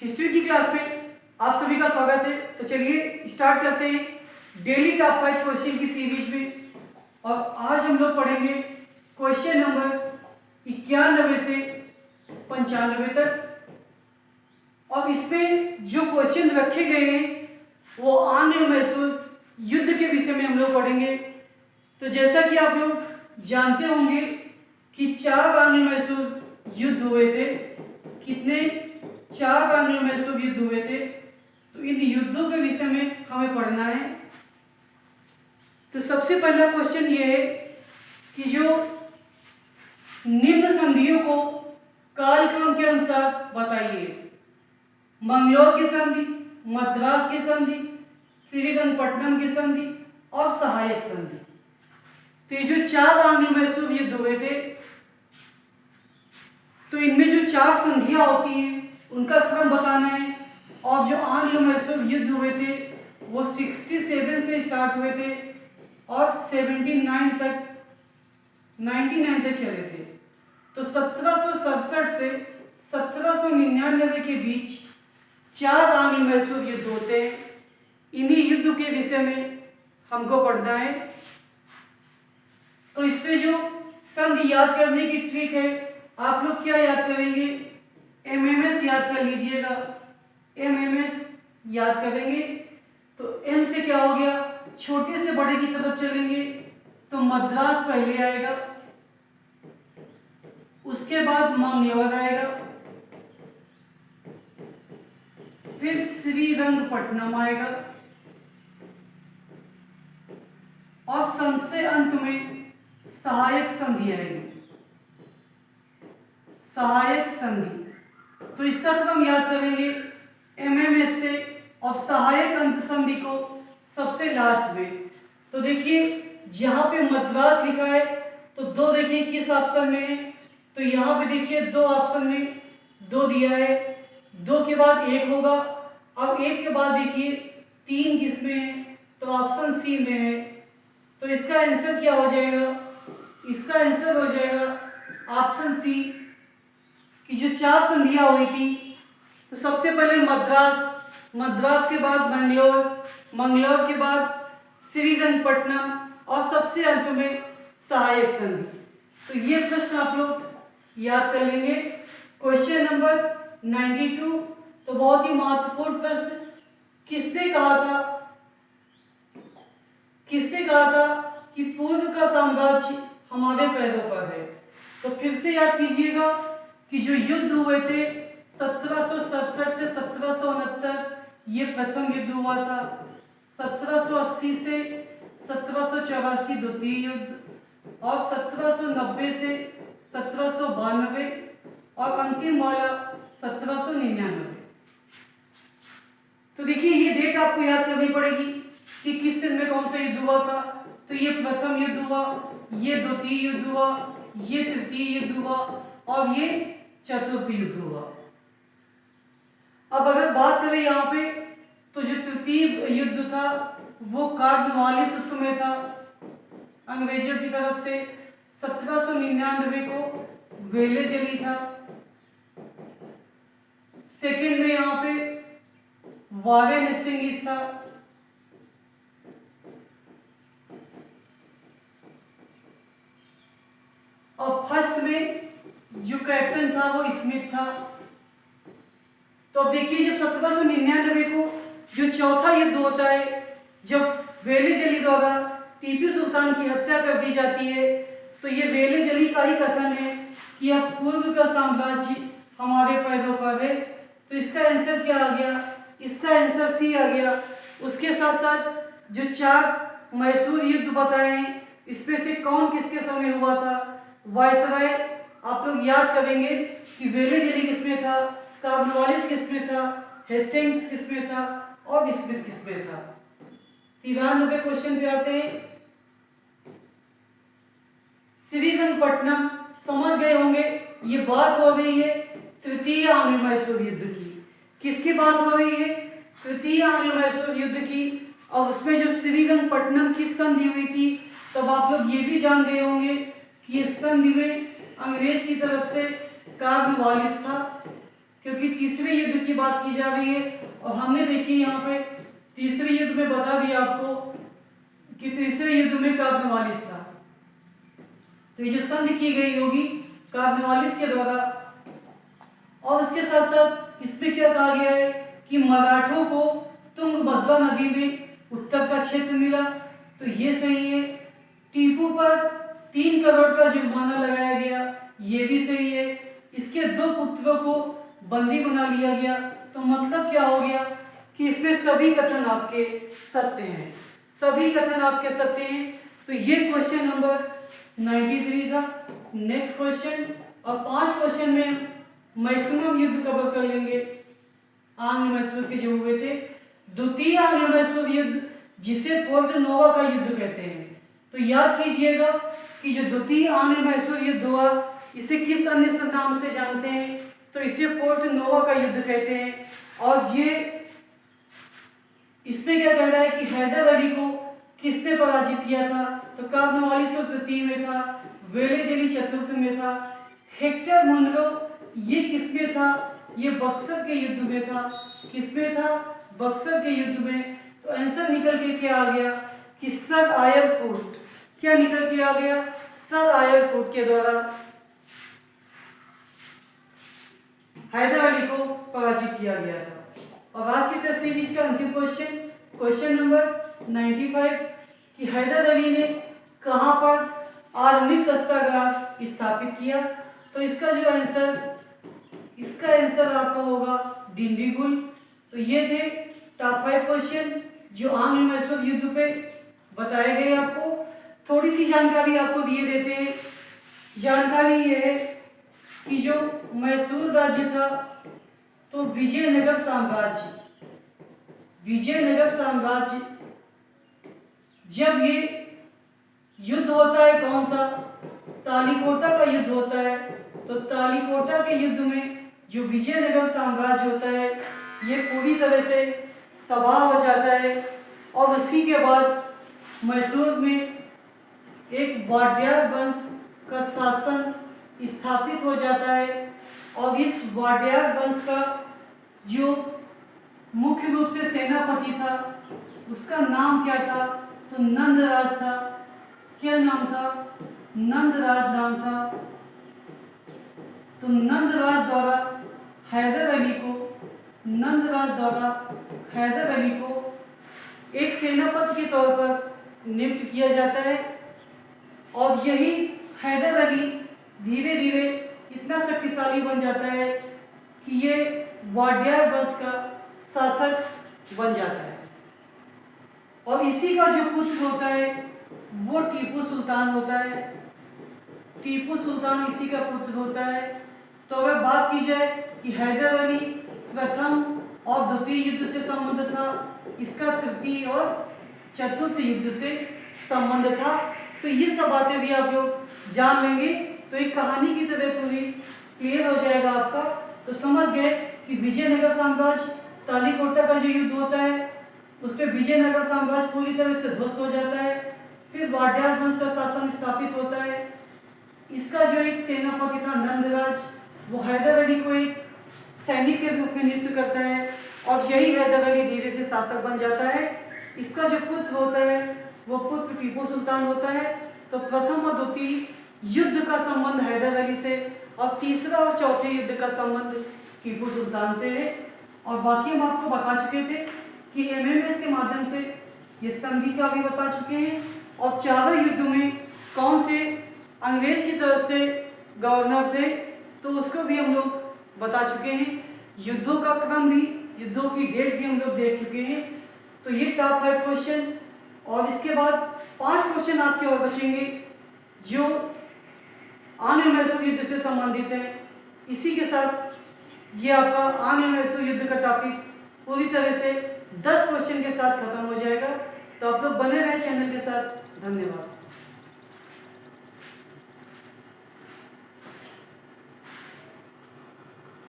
History की class में आप सभी का स्वागत है। तो चलिए स्टार्ट करते हैं डेली टॉप 5 क्वेश्चन की सीरीज में। और आज हम लोग पढ़ेंगे क्वेश्चन नंबर 91 से 95 तक। और इसमें जो क्वेश्चन रखे गए हैं वो आंग्ल मैसूर युद्ध के विषय में हम लोग पढ़ेंगे। तो जैसा कि आप लोग जानते होंगे कि 4 आंग्ल मैसूर युद्ध हुए थे। कितने? 4 आंग्ल मैसूर युद्ध हुए थे। तो इन युद्धों के विषय में हमें पढ़ना है। तो सबसे पहला क्वेश्चन ये है कि जो निम्न संधियों को कालक्रम के अनुसार बताइए। मंगलोर की संधि, मद्रास की संधि, श्रीरंगपट्टनम की संधि और सहायक संधि। तो ये जो 4 आंग्ल मैसूर युद्ध हुए थे, तो इनमें जो 4 संधियां होती हैं उनका क्रम बताना है। और जो आंग्ल मैसूर युद्ध हुए थे वो 67 से स्टार्ट हुए थे और 99 तक चले थे। तो 1767 से 1799 के बीच 4 आंग्ल मैसूर युद्ध होते हैं। इन्हीं युद्ध के विषय में हमको पढ़ना है। तो इस पे जो संधि याद करने की ट्रिक है, आप लोग क्या याद करेंगे? एमएमएस याद कर लीजिएगा। एमएमएस याद करेंगे तो एम से क्या हो गया, छोटे से बड़े की तरफ चलेंगे तो मद्रास पहले आएगा, उसके बाद मंगलोर आएगा, फिर श्रीरंगपट्टनम आएगा और सबसे अंत में सहायक संधि आएगी। सहायक संधि, तो इसका क्रम याद करेंगे एमएमएस से और सहायक अंत संधि को सबसे लास्ट में। तो देखिए जहां पे मद्रास लिखा है तो 2 देखिए किस ऑप्शन में है। तो यहाँ पे देखिए 2 ऑप्शन में 2 दिया है, 2 के बाद 1 होगा। अब 1 के बाद देखिए 3 किस में है, तो ऑप्शन सी में है। तो इसका आंसर क्या हो जाएगा? इसका आंसर हो जाएगा ऑप्शन सी कि जो 4 संधियां हुई थी, तो सबसे पहले मद्रास, मद्रास के बाद मंगलोर, मंगलोर के बाद श्रीरंगपट्टनम और सबसे अंत में सहायक संधि। तो ये प्रश्न आप लोग याद कर लेंगे। क्वेश्चन नंबर 92, तो बहुत ही महत्वपूर्ण प्रश्न। किसने कहा था कि पूर्व का साम्राज्य हमारे पैरों पर है? तो फिर से याद कीजिएगा कि जो युद्ध हुए थे 1767 से 1769, ये प्रथम युद्ध हुआ था। 1780 से 1784 द्वितीय युद्ध और 1790 से 1792 और अंतिम वाला 1799। तो देखिए ये डेट आपको याद करनी पड़ेगी कि किस दिन में कौन सा युद्ध हुआ था। तो ये प्रथम युद्ध हुआ, ये द्वितीय युद्ध हुआ, ये तृतीय युद्ध हुआ और ये चतुर्थ युद्ध हुआ। अब अगर बात करें यहाँ पे, तो जो तृतीय युद्ध था वो कार्नवालिस उस समय था अंग्रेजों की तरफ से। 1799 को वेलेजली था। सेकंड में यहाँ पे वारेन हेस्टिंग्स था। और फर्स्ट में जो कैप्टन था वो स्मिथ था। तो अब देखिए जब 1799 को जो चौथा युद्ध होता है, जब वेलेजली द्वारा टीपू सुल्तान की हत्या कर दी जाती है, तो ये वेलेजली का ही कथन है कि अब पूर्व का साम्राज्य हमारे पैरों पर है। तो इसका आंसर क्या आ गया? इसका आंसर सी आ गया। उसके साथ साथ जो 4 मैसूर युद्ध बताए हैं, इसमें से कौन किसके समय हुआ था? वायसराय आप लोग याद करेंगे कि वेलेजली किसमें था, कार्नवालिस किसमें था, हेस्टिंग्स किसमें था और स्मिथ किसमें था। 93 क्वेश्चन पे आते हैं। श्रीरंगपट्टनम समझ गए होंगे, ये बात हो रही है तृतीय आंग्ल मैसूर युद्ध की। किसकी बात हो रही है? तृतीय आंग्ल मैसूर युद्ध की। और उसमें जो श्रीरंगपट्टनम की संधि हुई थी, तब आप लोग ये भी जान गए होंगे कि इस संधि में अंग्रेज की तरफ से कार्नवालिस था। क्योंकि तीसरे युद्ध की बात की जा रही है और हमने देखी यहाँ पे तीसरे युद्ध में बता दिया आपको कि तीसरे युद्ध में कार्नवालिस था। तो ये जो संधि की गई होगी कार्नवालिस के द्वारा। और उसके साथ साथ इसमें क्या कहा गया है कि मराठों को तुंगभद्रा नदी में उत्तर का क्षेत्र मिला, तो ये सही है। टीपू पर 3 करोड़ का जुर्माना लगाया गया, ये भी सही है। इसके 2 पुत्रों को बंदी बना लिया गया, तो मतलब क्या हो गया कि इसमें सभी कथन आपके सत्य हैं, सभी कथन आपके सत्य हैं। तो ये क्वेश्चन नंबर 93 था। नेक्स्ट क्वेश्चन, और 5 क्वेश्चन में मैक्सिमम युद्ध कवर कर लेंगे आंग्ल मैसूर के जो हुए थे। द्वितीय आंग्ल मैसूर युद्ध जिसे पोर्टो नोवा का युद्ध कहते हैं। तो याद कीजिएगा कि जो द्वितीय आंग्ल मैसूर युद्ध हुआ इसे किस अन्य नाम से जानते हैं, तो इसे पोर्टो नोवा का युद्ध कहते हैं। और ये इसमें क्या कह रहा है कि हैदर अली को किसने पराजित किया था, तो कार्नवालिस तृतीय में था, वेलेज़ली चतुर्थ में था, हेक्टर मुनरो ये किसमें था, ये बक्सर के युद्ध में था। किसमें था, बक्सर के युद्ध में। तो आंसर निकल के क्या आ गया कि सर आयर फोर्ट, क्या निकल के आ गया, सर आयर फोर्ट के द्वारा हैदर अली को पराजित किया गया था। और आज की टेस्ट सीरीज का अंतिम क्वेश्चन, क्वेश्चन नंबर 95 कि हैदर अली ने कहां पर आरंभिक शस्त्रागार स्थापित किया, तो इसका जो आंसर, इसका आंसर आपका होगा डिंडीगुल। तो ये थे टॉप 5 क्वेश्चन जो आंग्ल मैसूर युद्ध पे बताए गए। आपको थोड़ी सी जानकारी आपको दिए देते हैं। जानकारी ये है कि जो मैसूर राज्य था, तो विजयनगर साम्राज्य, विजयनगर साम्राज्य जब ये युद्ध होता है कौन सा, तालीकोटा का युद्ध होता है, तो तालीकोटा के युद्ध में जो विजयनगर साम्राज्य होता है ये पूरी तरह से तबाह हो जाता है। और उसी के बाद मैसूर में एक वाड्यार वंश का शासन स्थापित हो जाता है। और इस वाड्यार वंश का जो मुख्य रूप से सेनापति था उसका नाम क्या था, तो नंदराज था। क्या नाम था, नंदराज नाम था। तो नंदराज द्वारा हैदर अली को, नंदराज द्वारा हैदर अली को एक सेनापति के तौर पर नियुक्त किया जाता है। और यही हैदर अली धीरे धीरे इतना शक्तिशाली बन जाता है कि ये वाड्यार वंश का शासक बन जाता है। और इसी का जो पुत्र होता है वो टीपू सुल्तान होता है। टीपू सुल्तान इसी का पुत्र होता है। तो अगर बात की जाए कि हैदर अली प्रथम और द्वितीय युद्ध से संबंध था, इसका तृतीय और चतुर्थ युद्ध से संबंध था। तो ये सब बातें भी आप लोग जान लेंगे तो एक कहानी की तरह पूरी क्लियर हो जाएगा आपका। तो समझ गए कि विजयनगर साम्राज्य, तालीकोटा का जो युद्ध होता है उसमें विजयनगर साम्राज्य पूरी तरह से ध्वस्त हो जाता है। फिर वाड्यार वंश का शासन स्थापित होता है। इसका जो एक सेनापति था नंदराज, वो हैदर अली को एक सैनिक के रूप में नियुक्त करता है और यही हैदर अली धीरे से शासक बन जाता है। इसका जो पुत्र होता है वो पुत्र टीपू सुल्तान होता है। तो प्रथम और द्वितीय युद्ध का संबंध हैदर अली से और तीसरा और चौथे युद्ध का संबंध टीपू सुल्तान से है। और बाकी हम आपको बता चुके थे कि एमएमएस के माध्यम से ये संधि का भी बता चुके हैं और चारों युद्धों में कौन से अंग्रेज की तरफ से गवर्नर थे तो उसको भी हम लोग बता चुके हैं। युद्धों का क्रम भी, युद्धों की डेट भी हम लोग देख चुके हैं। तो ये टॉप 5 क्वेश्चन और इसके बाद 5 क्वेश्चन आपके और बचेंगे जो आंग्ल मैसूर युद्ध से संबंधित है। इसी के साथ ये आपका आंग्ल मैसूर युद्ध का टॉपिक पूरी तरह से 10 क्वेश्चन के साथ खत्म हो जाएगा। तो आप लोग बने रहे चैनल के साथ। धन्यवाद।